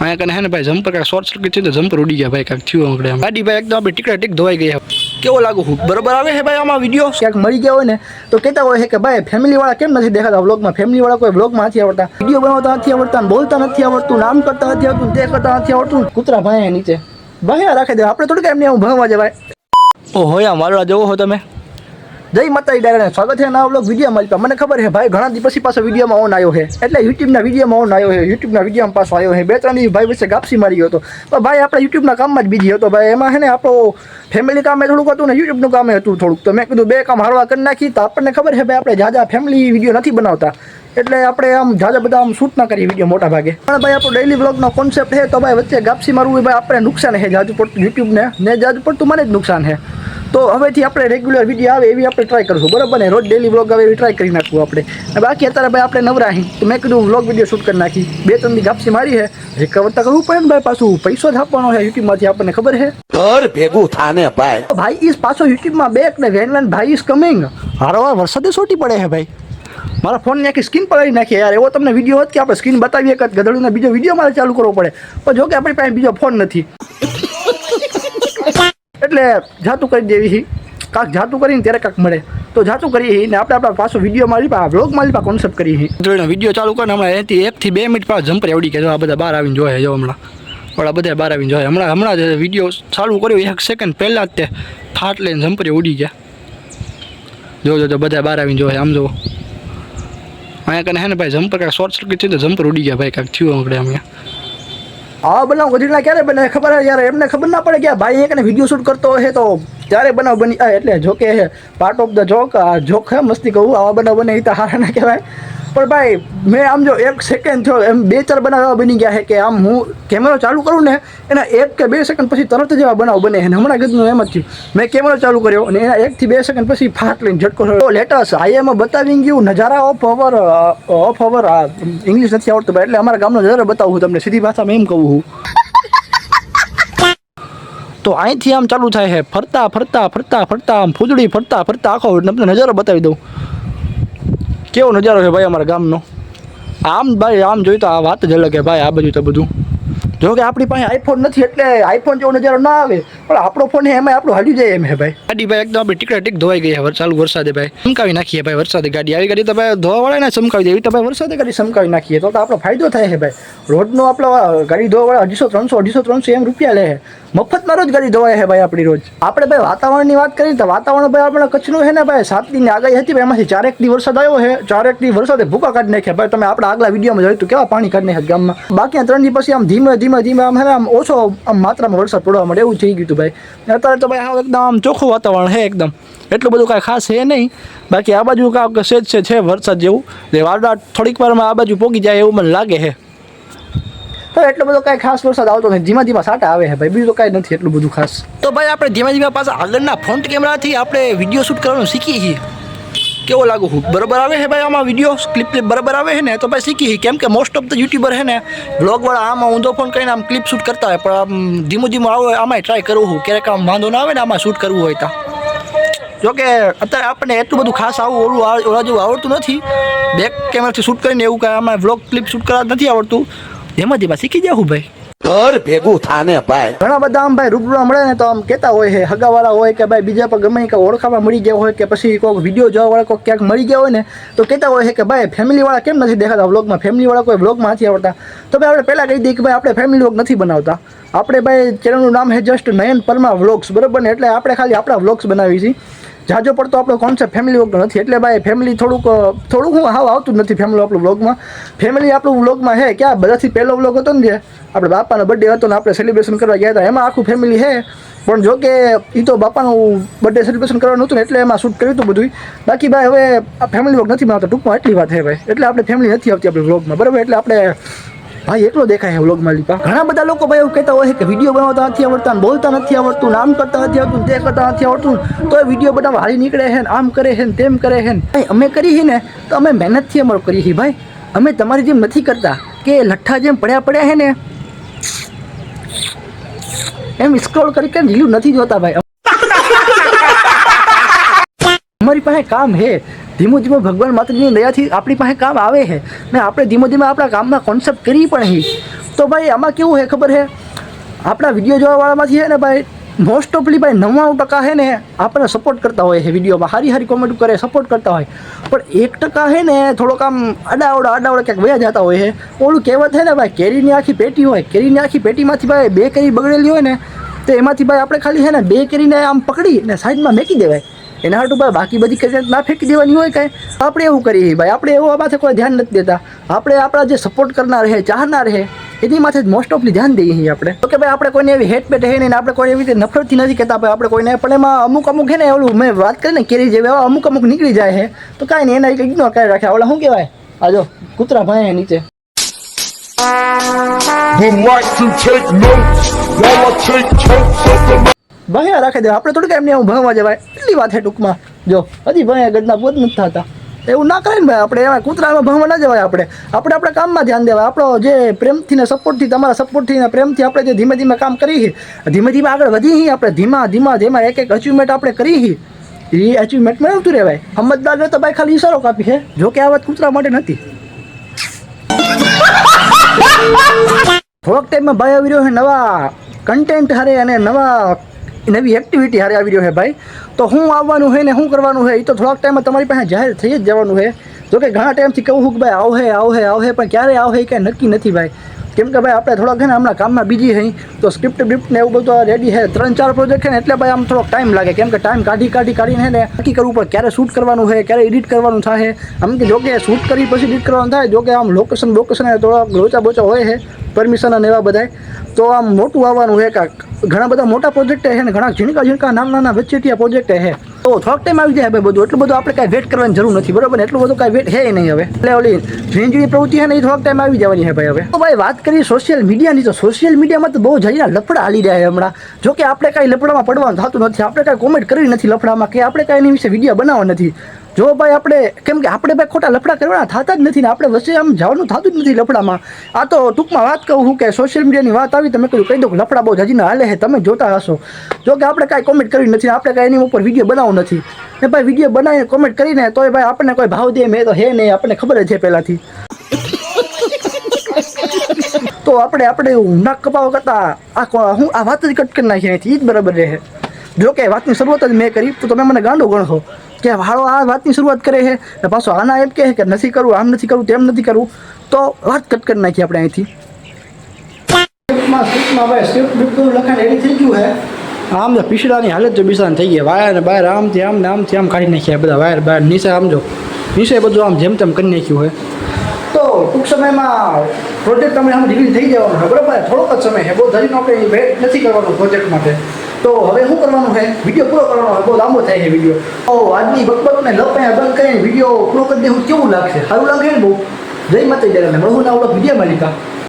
અહીંયા કને હે ને ભાઈ જમ્પર કાંઈક શોર્ટ સર્કિટ છે તો જમ્પર ઉડી ગયા ભાઈ, કાંઈક થયું આપણે ગાડી ભાઈ એકદમ આપણે ટીકડા ટીક ધોવાઈ ગયા. કેવો લાગુ હું બરોબર આવે છે ભાઈ આમાં વિડીયો? ક્યાંક મળી ગયા હોય ને તો કહેતા હોય છે કે ભાઈ ફેમિલી વાળા કેમ નથી દેખાતા વ્લોગમાં, ફેમિલી વાળા કોઈ વ્લોગમાં નથી આવડતા, વિડીયો બનાવતા નથી આવડતા, બોલતા નથી આવડતું, નામ કરતા નથી આવડતું, તે કરતા નથી આવડતું. કૂતરા ભાઈ નીચે ભાઈ રાખી દે, આપણે થોડું એમને હું ભણવા જવાય. ઓહો યા મારવા જવો હો તમે. જય માતાજી ડાયરાને સ્વાગત છે નવા વ્લોગ વિડીયોમાં. મને ખબર છે ભાઈ ઘણા દિવસ પછી પાછો વિડીયોમાં ઓન આવ્યો છે, એટલે યુટ્યુબના વિડીયોમાં ઓન આવ્યો છે, યુટ્યુબના વિડીયોમાં પાછો આવ્યો છે. 2-3 દિવસ ભાઈ વચ્ચે ગાપસી મારી ગયો હતો, પણ ભાઈ આપણે યુટ્યુબના કામમાં જ બીજી હતો ભાઈ. એમાં છે ને આપણો ફેમિલી કામ થોડુંક હતું ને યુટ્યુબનું કામ હતું થોડુંક, તો મેં કીધું બે કામ હળવા કરી નાખી. તો આપણને ખબર છે ભાઈ આપણે જાજા ફેમિલી વિડીયો નથી બનાવતા, એટલે આપણે આમ જાજા બધા આમ શૂટ ના કરીએ વિડીયો મોટા ભાગે. પણ ભાઈ આપણો ડેઈલી વ્લોગનો કોન્સેપ્ટ છે, તો ભાઈ વચ્ચે ગાપસી મારવું ભાઈ આપણે નુકસાન છે જાજુ પડતું યુટ્યુબને, ને જાજુ પડતું મને જ નુકસાન છે. તો હવેથી આપણે રેગ્યુલર વિડીયો આવે એવી આપણે ટ્રાય કરશું, બરાબર ને? રોજ ડેલી વ્લોગ આવે એવી ટ્રાય કરી નાખવું આપણે. બાકી અત્યારે ભાઈ આપણે નવરાહી, તો મેં કીધું વ્લોગ વિડીયો શૂટ કરી નાખી. 2-3 દી ગાપસી મારી છે, રિકવર તો કરવું પડે ને ભાઈ, પાછું પૈસો જ આપવાનો છે યુટ્યુબમાંથી, આપણને ખબર છે. ઘર ભેગું થાને ભાઈ. ભાઈ ઇસ પાછો યુટ્યુબમાં બેક ને વેનલાન ભાઈ ઇસ કમિંગ. હારો વરસાદે સોટી પડે છે ભાઈ, મારા ફોનની આખી સ્ક્રીન પલાળી નાખીએ યાર. એવો તમને વિડીયો હોત કે આપણે સ્ક્રીન બતાવીએ કે ગધેડુંને બીજો વિડીયો મારે ચાલુ કરવો પડે, પણ જો કે આપણી પાસે બીજો ફોન નથી, એટલે જાતું કરી દેવી. કાંક જાતું કરીને ત્યારે કાંક મળે તો જાતું કરીએ ને આપણે આપણા પાછો વિડીયો મારી પા વ્લોગ મારી પા કોન્સેપ્ટ કરીએ. વિડીયો ચાલુ કરીને હમણાં એથી 1 થી 2 મિનિટ પાછળ જમ્પર આવડી ગયા. આ બધા બહાર આવીને જોઈએ, જો હમણાં ઓલા બધા બહાર આવીને જોઈએ. હમણાં જ વિડીયો ચાલુ કર્યો 1 સેકન્ડ પહેલાં જ તે ફાટ લઈને જમ્પરે ઉડી ગયા. જો બધા બહાર આવીને જોઈએ. આમ જો અહીંયા કને હે ને ભાઈ જમ્પર કાંઈક શોર્ટ સર્કિટ છે તો જમ્પર ઉડી ગયા ભાઈ, કાંઈક થયું આપણે અહીંયા. આવા બનાવ ગધેડા ક્યારે બને ખબર યાર, એમને ખબર ના પડે કે ભાઈ એક વિડીયો શૂટ કરતો હોય તો ત્યારે બનાવ બની. એટલે જોકે હે પાર્ટ ઓફ ધ જોક, આ જોક હે મસ્તી કહું, આવા બનાવ બને એ તો હારા ના કહેવાય. પણ ભાઈ મેં આમ જો 1 સેકન્ડ થયો એમ 2-4 બનાવ એવા બની ગયા છે કે આમ હું કેમેરો ચાલુ કરું ને એના 1 કે 2 સેકન્ડ પછી તરત જ એવા બનાવ બને. અને હમણાં કીધું એમ જ થયું, મેં કેમેરો ચાલુ કર્યો અને એના 1 થી 2 સેકન્ડ પછી ફાટ લઈને ઝટકો થયો. લેટેસ્ટ આઈએમાં બતાવી ગયું નજારા ઓફ અવર ઇંગ્લિશ નથી આવડતું ભાઈ, એટલે અમારા ગામનો નજારો બતાવું તમને સીધી ભાષામાં એમ કહું હું. તો અહીંથી આમ ચાલુ થાય છે ફરતા ફરતા ફરતા ફરતા આમ ફૂદડી ફરતા ફરતા આખો તમને નજારો બતાવી દઉં. કેવો નજારો છે ભાઈ અમારા ગામનો. આમ ભાઈ આમ જોઈ તો આ વાત જ અલગ છે ભાઈ. આ બાજુ તો બધું જો કે આપણી પાસે આઈફોન નથી એટલે આઈફોન જેવો નજારો ના આવે, પણ આપણો ફોન એમાં આપણું હાલી જાય એમ હે ભાઈ. ગાડી ભાઈ એકદમ આપણી ટીકડા ટીક ધોવાઈ ગઈ છે ચાલુ વરસાદે ભાઈ. ચમકાવી નાખીએ ભાઈ વરસાદે ગાડી. આવી ગાડી તો ભાઈ ધોવાવાળા ને ચમકાવી દે, એવી તો ભાઈ વરસાદે ગાડી ચમકાવી નાખીએ તો આપણો ફાયદો થાય છે ભાઈ. રોજનો આપણો ગાડી ધોવાવાળા 200-300 એમ રૂપિયા લે છે, મફતમાં રોજ ગાડી ધોવાય છે ભાઈ આપણી રોજ. આપણે ભાઈ વાતાવરણની વાત કરીએ તો વાતાવરણ ભાઈ આપણે કચ્છનું છે ને ભાઈ 7 દિનની આગાહી હતી ભાઈ, એમાંથી 4 દી વરસાદ આવ્યો છે. 4 દી વરસાદે ભૂકા કાઢી નાખ્યા ભાઈ. તમે આપણા આગલા વિડીયોમાં જોયું હતું કેવા પાણી કાઢી નાખ્યા ગામમાં. બાકી 3 દી પછી આમ ધીમે આમ હે આમ ઓછો આમ માત્રામાં વરસાદ પડવા મળે એવું થઈ ગયું હતું ભાઈ. અત્યારે તો ભાઈ હા એકદમ આમ ચોખ્ખું વાતાવરણ છે એકદમ, એટલું બધું કાંઈ ખાસ છે નહીં. બાકી આ બાજુ કાંક સેજ છે વરસાદ જેવું, વાદળા થોડીક વારમાં આ બાજુ પોગી જાય એવું મને લાગે છે. તો એટલો બધો કાંઈ ખાસ વરસાદ આવતો નથી, ધીમા સાટા આવે છે ભાઈ, બીજું તો કાંઈ નથી એટલું બધું ખાસ. તો ભાઈ આપણે ધીમા પાછા આગળના ફ્રન્ટ કેમેરાથી આપણે વિડીયો શૂટ કરવાનું શીખીએ છીએ. કેવો લાગુ હું બરાબર આવે છે ભાઈ આમાં વિડીયો ક્લિપ બરાબર આવે છે ને તો ભાઈ શીખી. કેમ કે મોસ્ટ ઓફ ધ યુટ્યુબર છે ને વ્લોગવાળા આમાં ઊંધો ફોન કરીને આમ ક્લિપ શૂટ કરતા હોય, પણ આમ ધીમું આવે આમાંય ટ્રાય કરવું હું ક્યારેક આમ વાંધો ના આવે ને આમાં શૂટ કરવું હોય તો. જોકે અત્યારે આપણને એટલું બધું ખાસ ઓલા જેવું આવડતું નથી, બેક કેમેરાથી શૂટ કરીને એવું કાંઈ આમાં વ્લોગ ક્લિપ શૂટ કરવા નથી આવડતું. ધીમા શીખી જાઉં ભાઈ. ઘર ભેગું થાને ભાઈ. ઘણા બધા આમ ભાઈ રૂબરૂ મળે ને તો આમ કહેતા હોય છે હગાવાળા હોય કે ભાઈ બીજા પર ગમે કે ઓળખાવા મળી ગયા હોય કે પછી કોઈ વિડીયો જોવાવાળા કોઈ ક્યાંક મળી ગયા હોય ને તો કહેતા હોય છે કે ભાઈ ફેમિલીવાળા કેમ નથી દેખાતા વ્લોગમાં, ફેમિલીવાળા કોઈ વ્લોગમાં નથી આવડતા. તો ભાઈ આપણે પહેલાં કહી દઈએ કે ભાઈ આપણે ફેમિલી વ્લોગ નથી બનાવતા. આપણે ભાઈ ચેનલનું નામ છે જસ્ટ નયન પરમાર વ્લોગ્સ, બરાબર ને? એટલે આપણે ખાલી આપણા વ્લોગ્સ બનાવી છીએ. જાજો પડતો આપણો કોન્સેપ્ટ ફેમિલી વ્લોગનો નથી, એટલે ભાઈ ફેમિલી થોડુંક હું હાવ આવતું જ નથી ફેમિલી આપણું વ્લોગમાં. ફેમિલી આપણું વ્લોગમાં છે ક્યાં બધાથી પહેલો વ્લોગ હતો ને જે આપણે બાપાનો બર્થડે હતો ને આપણે સેલિબ્રેશન કરવા ગયા હતા, એમાં આખું ફેમિલી છે. પણ જો કે એ તો બાપાનું બર્થડે સેલિબ્રેશન કરવાનું હતું ને એટલે એમાં શૂટ કર્યું હતું બધું. બાકી ભાઈ હવે આ ફેમિલી વ્લોગ નથી બનાવતા, ટૂંકમાં એટલી વાત છે ભાઈ. એટલે આપણે ફેમિલી નથી આવતી આપણે વ્લોગમાં, બરાબર? એટલે આપણે ભાઈ એકલો દેખાય છે વ્લોગમાં લીપા. ઘણા બધા લોકો ભાઈ એવું કહેતા હોય છે કે વિડીયો બનાવતા નથી આવડતા, બોલતા નથી આવડતું, નામ કરતા નથી આવડતું, તે કરતા નથી આવડતું, તો એ વિડીયો બનાવવા હારી નીકળે છે ને આમ કરે છે ને તેમ કરે છે ને. ભાઈ અમે કરી છે ને તો અમે મહેનતથી અમારું કરીએ છીએ ભાઈ. અમે તમારી જેમ નથી કરતા કે લઠ્ઠા જેમ પડ્યા છે ને એમ સ્ક્રોલ કરી રીલું નથી જોતા ભાઈ. અમારી પાસે કામ છે, ધીમું ધીમું ભગવાન માતાજીની દયાથી આપણી પાસે કામ આવે છે ને આપણે ધીમે ધીમે આપણા કામના કોન્સેપ્ટ કરી પણ છે. તો ભાઈ આમાં કેવું છે ખબર છે, આપણા વિડીયો જોવાવાળામાંથી છે ને ભાઈ મોસ્ટ ઓફલી ભાઈ 99% છે ને આપણને સપોર્ટ કરતા હોય છે, વિડીયોમાં સારી સારી કોમેન્ટ કરે, સપોર્ટ કરતા હોય, પણ 1% છે ને થોડોક આમ આડાવડા ક્યાંક વયા જતા હોય છે. ઓલું કહેવત છે ને ભાઈ, કેરીની આખી પેટી હોય, કેરીની આખી પેટીમાંથી ભાઈ 2 કેરી બગડેલી હોય ને તો એમાંથી ભાઈ આપણે ખાલી છે ને 2 કેરીને આમ પકડી ને સાઈડમાં મેકી દેવાય. એના હાટું ભાઈ બાકી બધી કેરી ના ફેંકી દેવાની હોય કાંઈ. આપણે એવું કરીએ ભાઈ, આપણે એવું આ માથે કોઈ ધ્યાન નથી દેતા. આપણે આપણા જે સપોર્ટ કરનાર છે, ચાહનાર છે એની માથે જ મોસ્ટ ઓફલી ધ્યાન દઈએ છીએ આપણે. તો કે ભાઈ આપણે કોઈને એવી હેટ પેટ હે નહીં, આપણે કોઈ એવી રીતે નફરતથી નથી કહેતા ભાઈ આપણે કોઈને, પણ એમાં અમુક છે ને ઓલું મેં વાત કરીને કેરી જેવી એવા અમુક નીકળી જાય છે તો કાંઈ નહીં, એના ઇગ્નોર કરી રાખ્યા. ઓલા શું કહેવાય, આ જો કૂતરા ભાઈ નીચે ભાઈ રાખી દે. આપણે થોડુંક એમને એવું ભણવા જવાય એટલી વાત છે ટૂંકમાં. જો હજી ભાઈ ગદના પોત નથી થતા, એવું ના કરે ને ભાઈ. આપણે એમાં કૂતરામાં ભણવા ના જવાય. આપણે આપણા કામમાં ધ્યાન દેવાય. આપણો જે પ્રેમથી ને સપોર્ટથી, તમારા સપોર્ટથી ને પ્રેમથી આપણે જે ધીમે ધીમે કામ કરીએ, ધીમે ધીમે આગળ વધી, આપણે ધીમા એક અચીવમેન્ટ આપણે કરીએ, એ અચીવમેન્ટમાં આવતું રહેવાય. સમજદાર ને તો ભાઈ ખાલી ઈશારો કાપી છે. જો કે આ વાત કૂતરા માટે નથી. થોડોક ટાઈમમાં ભાઈ આવી રહ્યો છે નવા કન્ટેન્ટ હારે અને નવી એક્ટિવિટી હારે આવી રહ્યો છે ભાઈ. તો શું આવવાનું છે ને શું કરવાનું છે એ તો થોડાક ટાઈમમાં તમારી પાસે જાહેર થઈ જ જવાનું છે. જો કે ઘણા ટાઈમથી કહું છું કે ભાઈ આવશે પણ ક્યારે આવશે એ કાંઈ નક્કી નથી ભાઈ. કેમ કે ભાઈ આપણે થોડાક છે ને હમણાં કામમાં બીજી છે, તો સ્ક્રિપ્ટ ને એવું બધું રેડી છે. 3-4 પ્રોજેક્ટ છે ને એટલે ભાઈ આમ થોડોક ટાઈમ લાગે. કેમ કે ટાઈમ કાઢીને ને નક્કી કરવું પડે ક્યારે શૂટ કરવાનું છે, ક્યારે એડિટ કરવાનું થાય. આમ કે જો કે શૂટ કરી પછી એડિટ કરવાનું થાય. જો કે આમ લોકેશન થોડાક લોચા બોચા હોય છે, પરમિશન અને એવા બધાય. તો આમ મોટું આવવાનું છે કાંક. ઘણા બધા મોટા પ્રોજેક્ટ છે ને ઘણા ઝીણકા નાના વચ્ચેટિયા પ્રોજેક્ટ છે. તો થોડાક ટાઈમ આવી જાય ભાઈ બધું. એટલું બધું આપણે કાંઈ વેટ કરવાની જરૂર નથી, બરાબર ને? એટલું બધું કાંઈ વેટ છે નહીં હવે. એટલે ઓલી ઝીણી પ્રવૃત્તિ છે ને એ થોડાક ટાઈમ આવી જવાની છે ભાઈ હવે. તો ભાઈ વાત કરીએ સોશિયલ મીડિયાની, તો સોશિયલ મીડિયામાં તો બહુ જઈને લફડા હાલી રહ્યા છે હમણાં. જો કે આપણે કાંઈ લફડામાં પડવાનું થતું નથી, આપણે કાંઈ કોમેન્ટ કરી નથી લફડામાં, કે આપણે કાંઈ એની વિશે વિડીયો બનાવવા નથી. જો ભાઈ આપણે કેમ કે આપણે ભાઈ ખોટા લફડા કરવાના થતા જ નથી ને આપણે વચ્ચે આમ જવાનું થતું જ નથી લફડામાં. આ તો ટૂંકમાં વાત કહું છું કે સોશિયલ મીડિયાની વાત આવી તો મેં કહી દઉં લફડા બહુ જાજીના હાલે છે, તમે જોતા હશો. જો કે આપણે કાંઈ કોમેન્ટ કરી નથી, આપણે કાંઈ એની ઉપર વિડીયો બનાવવું નથી ને ભાઈ. વિડીયો બનાવીને કોમેન્ટ કરીને તોય ભાઈ આપણને કોઈ ભાવ દે મેં તો હે નહીં, આપણને ખબર જ છે પહેલાંથી. તો આપણે નાક કપાવા કરતાં આ વાત જ કટ કરી નાખી નથી, એ જ બરાબર રહે. જો કે વાતની શરૂઆત જ મેં કરી તો તમે મને ગાંડો ગણશો કે હાળો આ વાતની શરૂઆત કરે છે ને પાછો આના એમ કહે કે નથી કરવું, આમ નથી કરવું, તેમ નથી કરવું. તો વાત કટ કરી નાખી આપણે અહીંથી. સ્ક્રિપ્ટમાં ભાઈ સ્ક્રિપ્ટ લખાણ રેડી થઈ ગયું છે. આમ તો પીસડાની હાલત જો બિસાન થઈ ગઈ. વાયર ને બહાર આમથી આમ ને આમથી આમ કાઢી નાખ્યા બધા વાયર બહાર નીચે. સમજો નીચે બધું આમ જેમ તેમ કરી નાખ્યું હોય. તો ટૂંક સમયમાં પ્રોજેક્ટ અમે આમ રિલીઝ થઈ જવાનું છે, બરાબર? થોડોક જ સમય છે, બહુ ધરીનો આપણે વેટ નથી કરવાનો પ્રોજેક્ટ માટે. તો હવે શું કરવાનું છે, વિડીયો પૂરો કરવાનો છે. બહુ લાંબો થાય છે વિડીયો. તો આજની બકબકને લપ અહીંયા બંધ કરીને વિડીયો પૂરો કરી દેવું કેવું લાગશે? સારું લાગે ને બહુ? જય માતા જરા મળવું ના આવડો વિડીયોમાં લીધા.